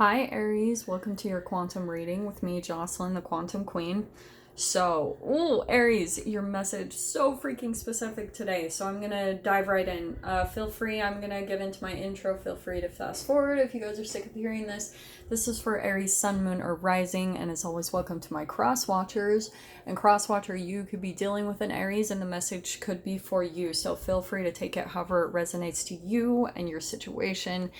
Hi Aries, welcome to your quantum reading with me, Jocelyn, the Quantum Queen. So, Aries, your message so freaking specific today. So I'm gonna dive right in. Feel free. I'm gonna get into my intro. Feel free to fast forward if you guys are sick of hearing this. This is for Aries, Sun, Moon, or Rising, and as always, welcome to my cross watchers. And cross watcher, you could be dealing with an Aries, and the message could be for you. So feel free to take it however it resonates to you and your situation.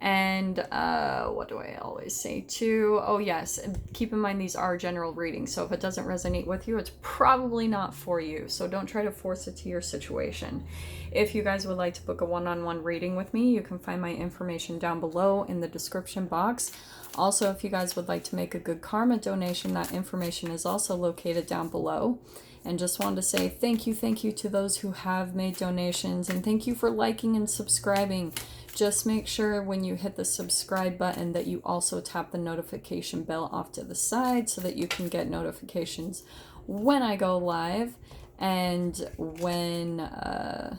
And what do I always say too? Oh yes, and keep in mind these are general readings. So if it doesn't resonate with you, it's probably not for you. So don't try to force it to your situation. If you guys would like to book a one-on-one reading with me, you can find my information down below in the description box. Also, if you guys would like to make a good karma donation, that information is also located down below. And just wanted to say thank you to those who have made donations, and thank you for liking and subscribing. Just make sure when you hit the subscribe button that you also tap the notification bell off to the side so that you can get notifications when I go live and whenever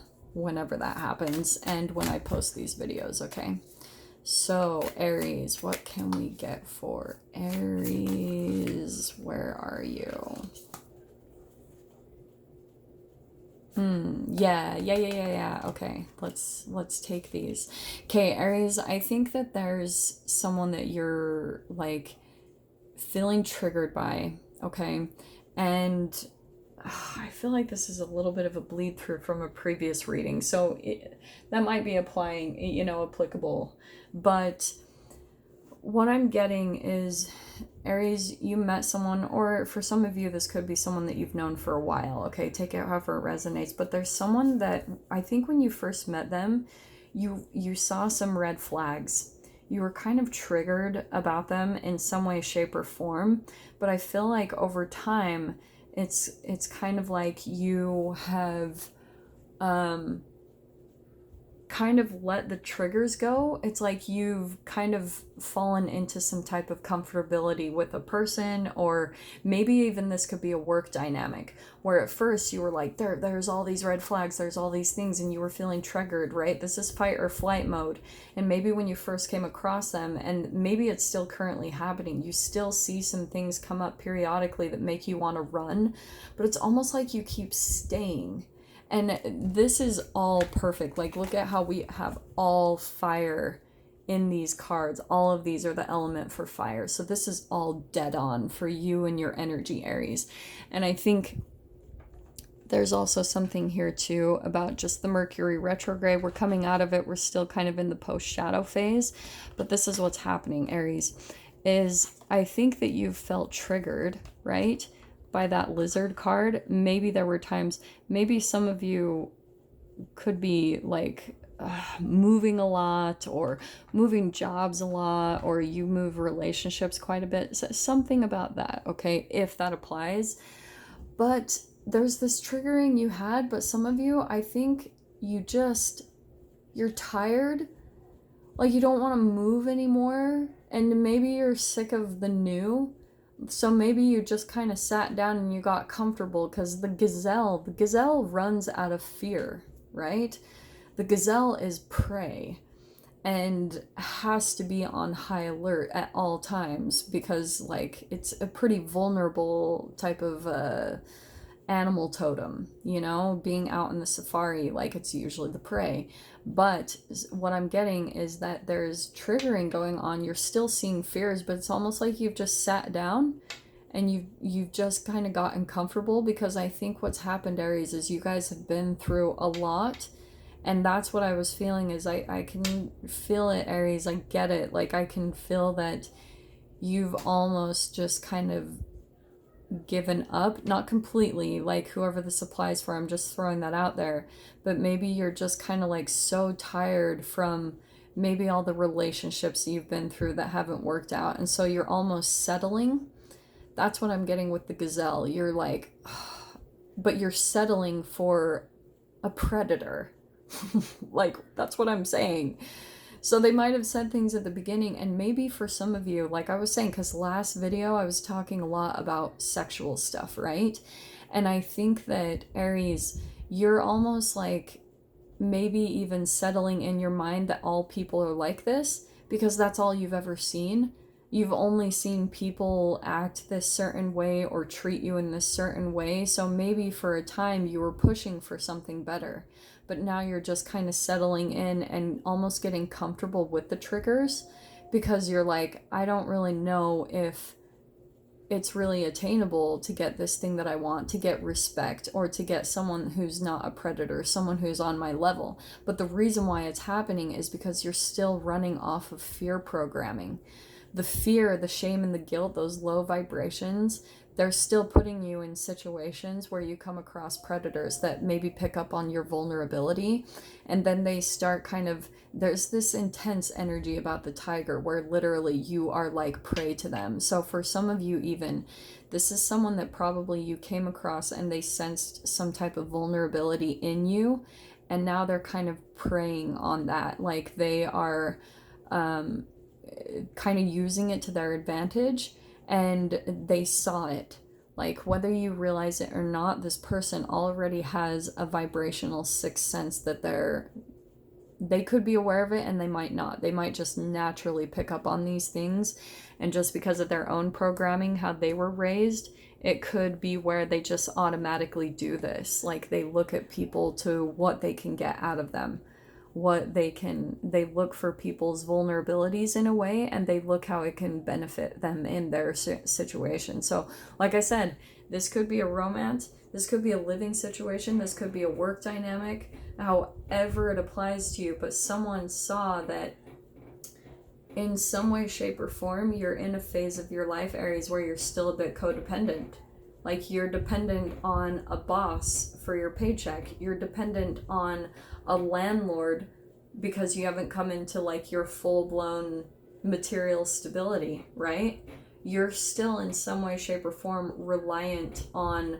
that happens and when I post these videos, okay? So, Aries, what can we get for Aries? Where are you? Yeah. Okay, let's take these. Okay, Aries, I think that there's someone that you're like feeling triggered by, okay? And I feel like this is a little bit of a bleed through from a previous reading, so that might be applying, applicable. But what I'm getting is, Aries, you met someone, or for some of you, this could be someone that you've known for a while, okay? Take it however it resonates. But there's someone that I think when you first met them, you saw some red flags. You were kind of triggered about them in some way, shape, or form. But I feel like over time, it's kind of like you have kind of let the triggers go. It's like you've kind of fallen into some type of comfortability with a person, or maybe even this could be a work dynamic where at first you were like, there's all these red flags, there's all these things, and you were feeling triggered, right? This is fight or flight mode. And maybe when you first came across them, and maybe it's still currently happening, you still see some things come up periodically that make you want to run, but it's almost like you keep staying. And this is all perfect. Like, look at how we have all fire in these cards. All of these are the element for fire. So this is all dead on for you and your energy, Aries. And I think there's also something here too about just the Mercury retrograde. We're coming out of it. We're still kind of in the post-shadow phase. But this is what's happening, Aries, is I think that you've felt triggered, right? By that lizard card. Maybe there were times, maybe some of you could be like moving a lot, or moving jobs a lot, or you move relationships quite a bit. So something about that, okay, if that applies. But there's this triggering you had, but some of you, I think you're tired, like you don't want to move anymore, and maybe you're sick of the new. So maybe you just kind of sat down and you got comfortable, because the gazelle runs out of fear, right? The gazelle is prey and has to be on high alert at all times, because like it's a pretty vulnerable type of animal totem, being out in the safari, like it's usually the prey. But what I'm getting is that there's triggering going on. You're still seeing fears, but it's almost like you've just sat down and you've just kind of gotten comfortable, because I think what's happened, Aries, is you guys have been through a lot. And that's what I was feeling, is I can feel it, Aries. I get it. Like I can feel that you've almost just kind of given up, not completely, like whoever this applies for, I'm just throwing that out there, but maybe you're just kind of like so tired from maybe all the relationships you've been through that haven't worked out, and so you're almost settling. That's what I'm getting with the gazelle. You're like, but you're settling for a predator. Like, that's what I'm saying. So they might have said things at the beginning, and maybe for some of you, like I was saying, because last video I was talking a lot about sexual stuff, right? And I think that, Aries, you're almost like maybe even settling in your mind that all people are like this, because that's all you've ever seen. You've only seen people act this certain way or treat you in this certain way. So maybe for a time you were pushing for something better, but now you're just kind of settling in and almost getting comfortable with the triggers, because you're like, I don't really know if it's really attainable to get this thing that I want, to get respect, or to get someone who's not a predator, someone who's on my level. But the reason why it's happening is because you're still running off of fear programming. The fear, the shame, and the guilt, those low vibrations, they're still putting you in situations where you come across predators that maybe pick up on your vulnerability, and then they start kind of, there's this intense energy about the tiger where literally you are like prey to them. So for some of you, even, this is someone that probably you came across and they sensed some type of vulnerability in you, and now they're kind of preying on that. Like they are kind of using it to their advantage, and they saw it. Like, whether you realize it or not, this person already has a vibrational sixth sense that they could be aware of it, and they might not. They might just naturally pick up on these things, and just because of their own programming, how they were raised, it could be where they just automatically do this. Like, they look at people to what they can get out of them, they look for people's vulnerabilities in a way, and they look how it can benefit them in their situation. So like I said, this could be a romance, this could be a living situation, this could be a work dynamic, however it applies to you. But someone saw that in some way, shape, or form, you're in a phase of your life, Aries, where you're still a bit codependent. Like, you're dependent on a boss for your paycheck. You're dependent on a landlord because you haven't come into like your full-blown material stability, right? You're still in some way, shape, or form reliant on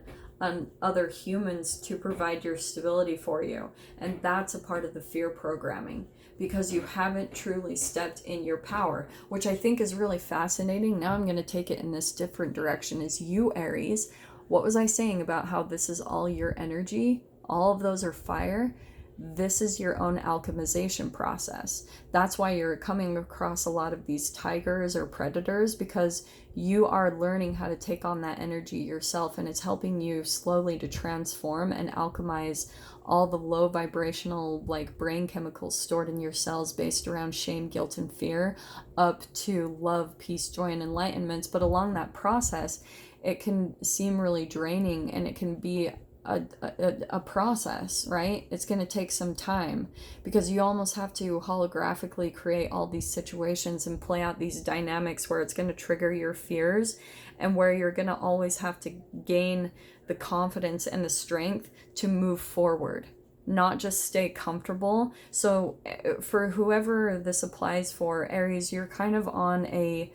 other humans to provide your stability for you. And that's a part of the fear programming, because you haven't truly stepped in your power, which I think is really fascinating. Now I'm going to take it in this different direction. Is you, Aries, what was I saying about how this is all your energy? All of those are fire. This is your own alchemization process. That's why you're coming across a lot of these tigers or predators, because you are learning how to take on that energy yourself, and it's helping you slowly to transform and alchemize all the low vibrational like brain chemicals stored in your cells based around shame, guilt, and fear, up to love, peace, joy, and enlightenment. But along that process, it can seem really draining, and it can be a process, right? It's going to take some time, because you almost have to holographically create all these situations and play out these dynamics where it's going to trigger your fears, and where you're going to always have to gain the confidence and the strength to move forward, not just stay comfortable. So for whoever this applies for, Aries, you're kind of on a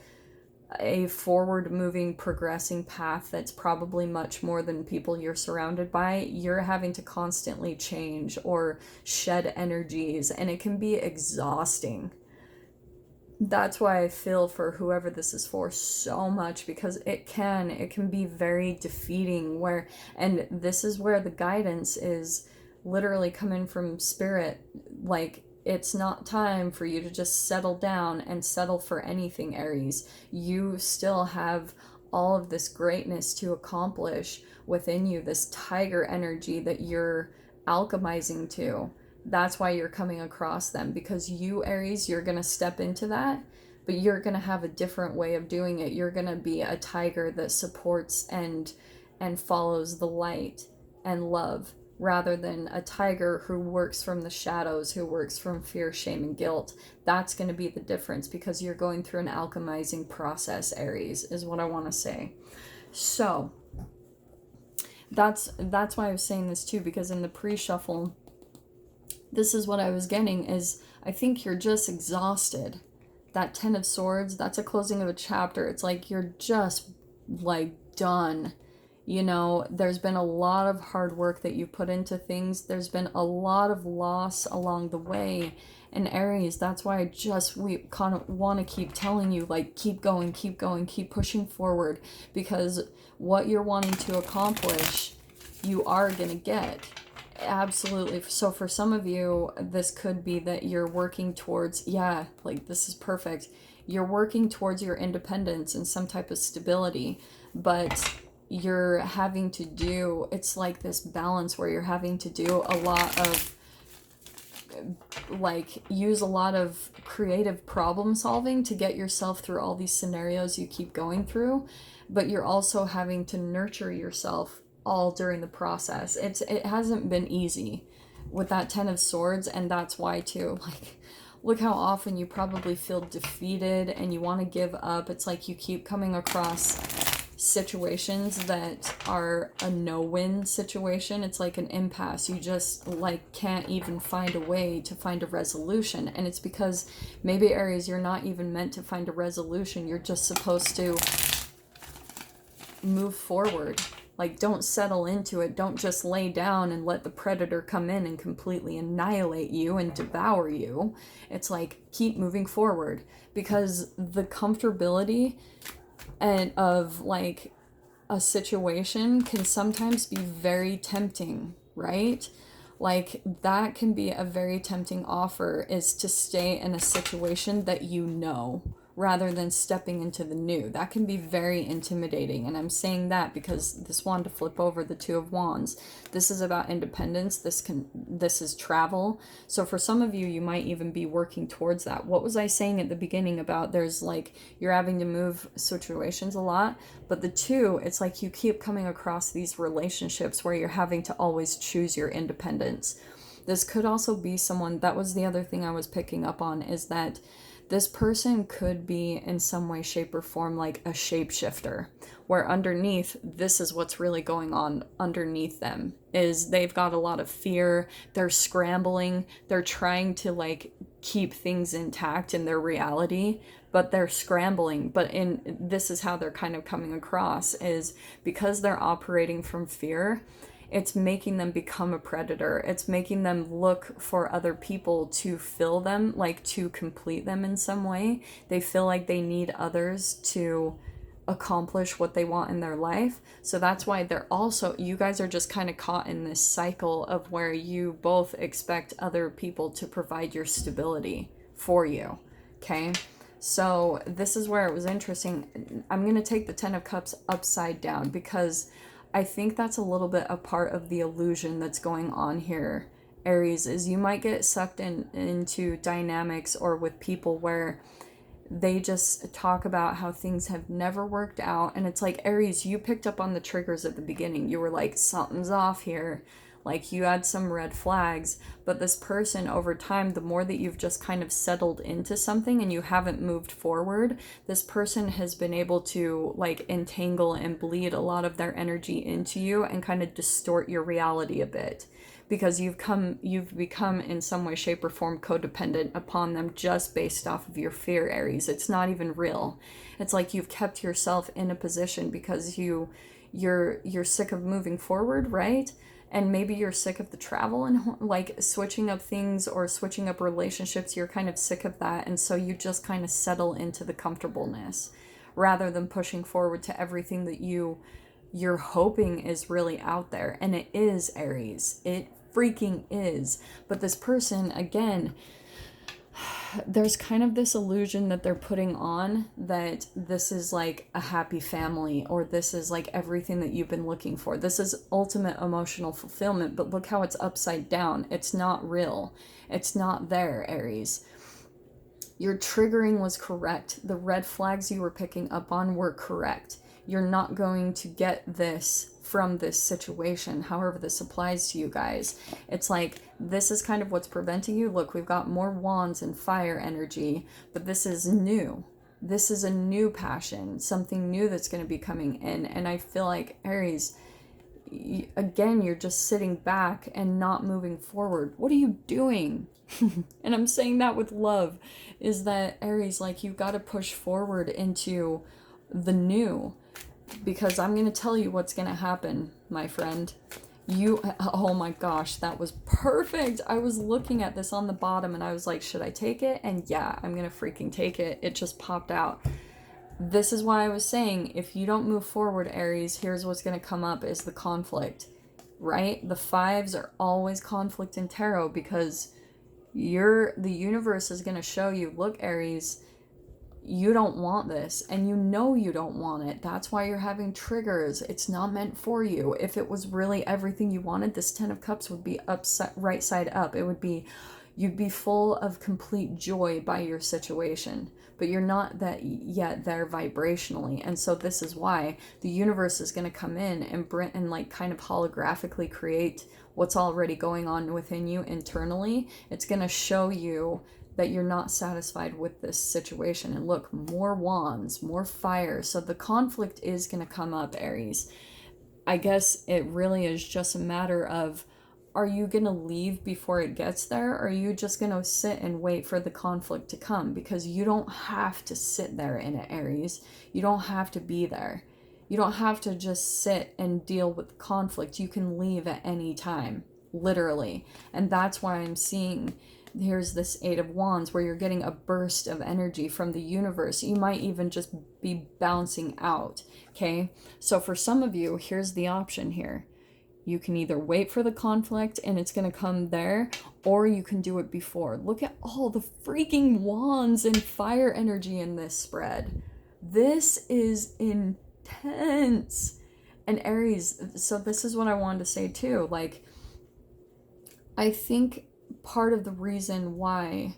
forward moving, progressing path that's probably much more than people you're surrounded by. You're having to constantly change or shed energies, and it can be exhausting. That's why I feel for whoever this is for so much, because it can be very defeating, and this is where the guidance is literally coming from spirit. Like, it's not time for you to just settle down and settle for anything, Aries. You still have all of this greatness to accomplish within you, this tiger energy that you're alchemizing to. That's why you're coming across them, because you, Aries, you're going to step into that, but you're going to have a different way of doing it. You're going to be a tiger that supports and follows the light and love, rather than a tiger who works from the shadows, who works from fear, shame, and guilt. That's going to be the difference, because you're going through an alchemizing process, Aries, is what I want to say. So that's why I was saying this too, because in the pre-shuffle, this is what I was getting, is I think you're just exhausted. That Ten of Swords, that's a closing of a chapter. It's like you're just like done. You know, there's been a lot of hard work that you put into things. There's been a lot of loss along the way. And Aries, that's why we kind of want to keep telling you, like, keep going, keep pushing forward. Because what you're wanting to accomplish, you are going to get. Absolutely. So for some of you, this could be that you're working towards, yeah, like this is perfect. You're working towards your independence and some type of stability, but you're having to do, it's like this balance where you're having to do a lot of, like, use a lot of creative problem solving to get yourself through all these scenarios you keep going through, but you're also having to nurture yourself all during the process. It hasn't been easy with that 10 of swords, and that's why too, like, look how often you probably feel defeated and you want to give up. It's like you keep coming across situations that are a no-win situation. It's like an impasse. You just like can't even find a way to find a resolution, and it's because maybe, Aries, you're not even meant to find a resolution. You're just supposed to move forward. Like, don't settle into it. Don't just lay down and let the predator come in and completely annihilate you and devour you. It's like, keep moving forward, because the comfortability and of like a situation can sometimes be very tempting, right? Like, that can be a very tempting offer, is to stay in a situation that you know, rather than stepping into the new. That can be very intimidating. And I'm saying that because this wand to flip over, the Two of Wands, this is about independence. This is travel. So for some of you, you might even be working towards that. What was I saying at the beginning about there's like, you're having to move situations a lot, but the two, it's like you keep coming across these relationships where you're having to always choose your independence. This could also be someone, that was the other thing I was picking up on, is that this person could be in some way, shape, or form like a shapeshifter, where underneath, this is what's really going on underneath them, is they've got a lot of fear, they're scrambling, they're trying to like keep things intact in their reality, but they're scrambling. But in this is how they're kind of coming across, is because they're operating from fear, it's making them become a predator. It's making them look for other people to fill them, like to complete them in some way. They feel like they need others to accomplish what they want in their life. So that's why they're also, you guys are just kind of caught in this cycle of where you both expect other people to provide your stability for you. Okay? So this is where it was interesting. I'm going to take the Ten of Cups upside down, because I think that's a little bit a part of the illusion that's going on here, Aries, is you might get sucked into dynamics or with people where they just talk about how things have never worked out. And it's like, Aries, you picked up on the triggers at the beginning. You were like, something's off here. Like, you had some red flags. But this person, over time, the more that you've just kind of settled into something and you haven't moved forward, this person has been able to like entangle and bleed a lot of their energy into you and kind of distort your reality a bit, because you've become in some way, shape, or form codependent upon them just based off of your fear, Aries. It's not even real. It's like you've kept yourself in a position because you're sick of moving forward, right? And maybe you're sick of the travel and like switching up things or switching up relationships. You're kind of sick of that, and so you just kind of settle into the comfortableness rather than pushing forward to everything that you're hoping is really out there. And it is, Aries. It freaking is. But this person, again, there's kind of this illusion that they're putting on that this is like a happy family, or this is like everything that you've been looking for. This is ultimate emotional fulfillment, but look how it's upside down. It's not real. It's not there, Aries. Your triggering was correct. The red flags you were picking up on were correct. You're not going to get this from this situation, however this applies to you guys. It's like, this is kind of what's preventing you. Look, we've got more wands and fire energy, but this is new. This is a new passion, something new that's going to be coming in. And I feel like, Aries, again, you're just sitting back and not moving forward. What are you doing? And I'm saying that with love, is that, Aries, like, you've got to push forward into the new, because I'm going to tell you what's going to happen, my friend. Oh my gosh, that was perfect. I was looking at this on the bottom and I was like, should I take it? And yeah, I'm going to freaking take it. It just popped out. This is why I was saying, if you don't move forward, Aries, here's what's going to come up is the conflict. right? The fives are always conflict in tarot because the universe is going to show you, look, Aries, you don't want this, and you know you don't want it. That's why you're having triggers. It's not meant for you. If it was really everything you wanted, this 10 of Cups would be upside right side up. It would be, you'd be full of complete joy by your situation, but you're not that yet there vibrationally. And so this is why the universe is going to come in and like kind of holographically create what's already going on within you internally. It's going to show you that you're not satisfied with this situation. And look, more wands, more fire. So the conflict is going to come up, Aries. I guess it really is just a matter of, are you going to leave before it gets there? Or are you just going to sit and wait for the conflict to come? Because you don't have to sit there in it, Aries. You don't have to be there. You don't have to just sit and deal with the conflict. You can leave at any time, literally. And that's why I'm seeing, here's this Eight of Wands where you're getting a burst of energy from the universe. You might even just be bouncing out, okay? So for some of you, here's the option here. You can either wait for the conflict and it's going to come there, or you can do it before. Look at all the freaking wands and fire energy in this spread. This is intense. And Aries, so this is what I wanted to say too. Like, I think part of the reason why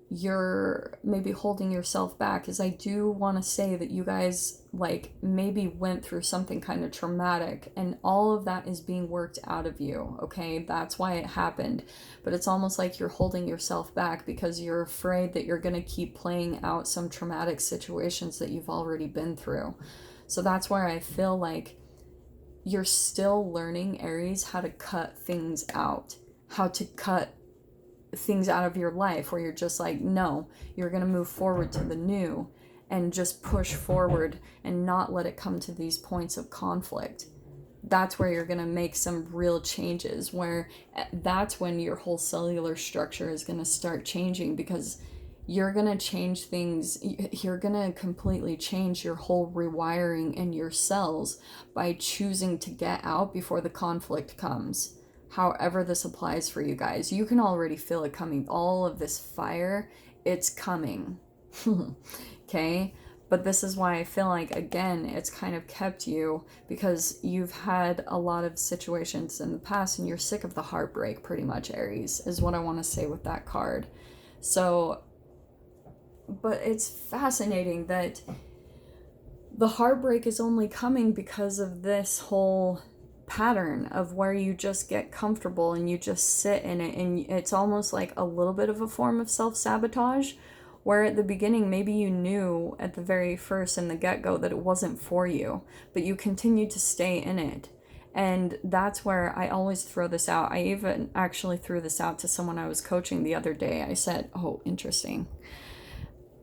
you're maybe holding yourself back is I do want to say that you guys like maybe went through something kind of traumatic, and all of that is being worked out of you, okay? That's why it happened. But it's almost like you're holding yourself back because you're afraid that you're going to keep playing out some traumatic situations that you've already been through. So that's why I feel like you're still learning, Aries, how to cut things out, how to cut things out of your life where you're just like, no, you're going to move forward to the new and just push forward and not let it come to these points of conflict. That's where you're going to make some real changes, where that's when your whole cellular structure is going to start changing, because you're going to change things. You're going to completely change your whole rewiring in your cells by choosing to get out before the conflict comes. However this applies for you guys, you can already feel it coming. All of this fire, it's coming. Okay? But this is why I feel like, again, it's kind of kept you, because you've had a lot of situations in the past and you're sick of the heartbreak, pretty much, Aries, is what I want to say with that card. So, but it's fascinating that the heartbreak is only coming because of this whole pattern of where you just get comfortable and you just sit in it, and it's almost like a little bit of a form of self-sabotage, where at the beginning maybe you knew at the very first in the get-go that it wasn't for you, but you continued to stay in it. And that's where I always throw this out. I even actually threw this out to someone I was coaching the other day. I said, oh, interesting.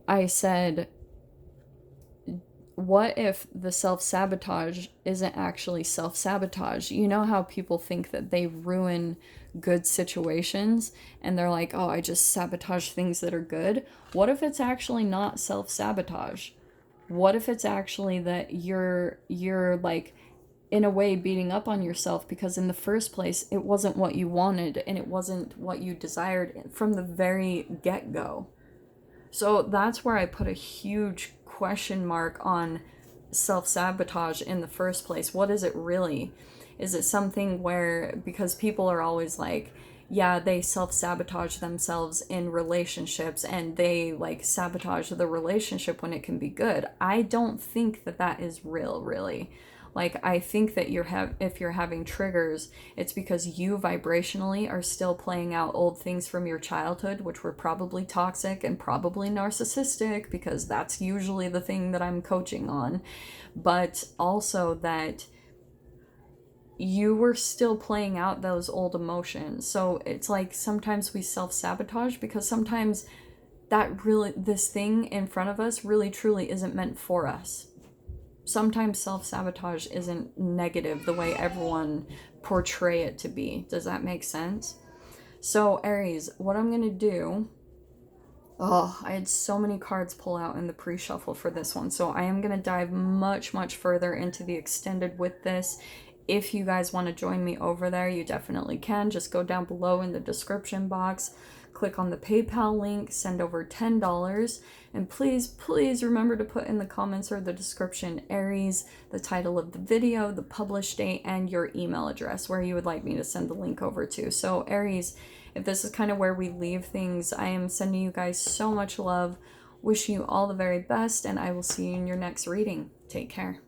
I said, what if the self-sabotage isn't actually self-sabotage? You know how people think that they ruin good situations and they're like, oh, I just sabotage things that are good. What if it's actually not self-sabotage? What if it's actually that you're like, in a way, beating up on yourself because in the first place it wasn't what you wanted and it wasn't what you desired from the very get-go? So that's where I put a huge question mark on self-sabotage in the first place. What is it really? Is it something where, because people are always like, yeah, they self-sabotage themselves in relationships and they like sabotage the relationship when it can be good. I don't think that that is real, really. Like, I think that if you're having triggers, it's because you vibrationally are still playing out old things from your childhood, which were probably toxic and probably narcissistic, because that's usually the thing that I'm coaching on. But also that you were still playing out those old emotions. So it's like sometimes we self-sabotage because sometimes this thing in front of us really truly isn't meant for us. Sometimes self-sabotage isn't negative the way everyone portray it to be. Does that make sense? So Aries, what I'm going to do... Oh, I had so many cards pull out in the pre-shuffle for this one. So I am going to dive much, much further into the extended with this If you guys want to join me over there, you definitely can. Just go down below in the description box, click on the PayPal link, send over $10, and please remember to put in the comments or the description Aries, the title of the video, the publish date, and your email address where you would like me to send the link over to. So Aries, if this is kind of where we leave things, I am sending you guys so much love, wishing you all the very best, and I will see you in your next reading. Take care.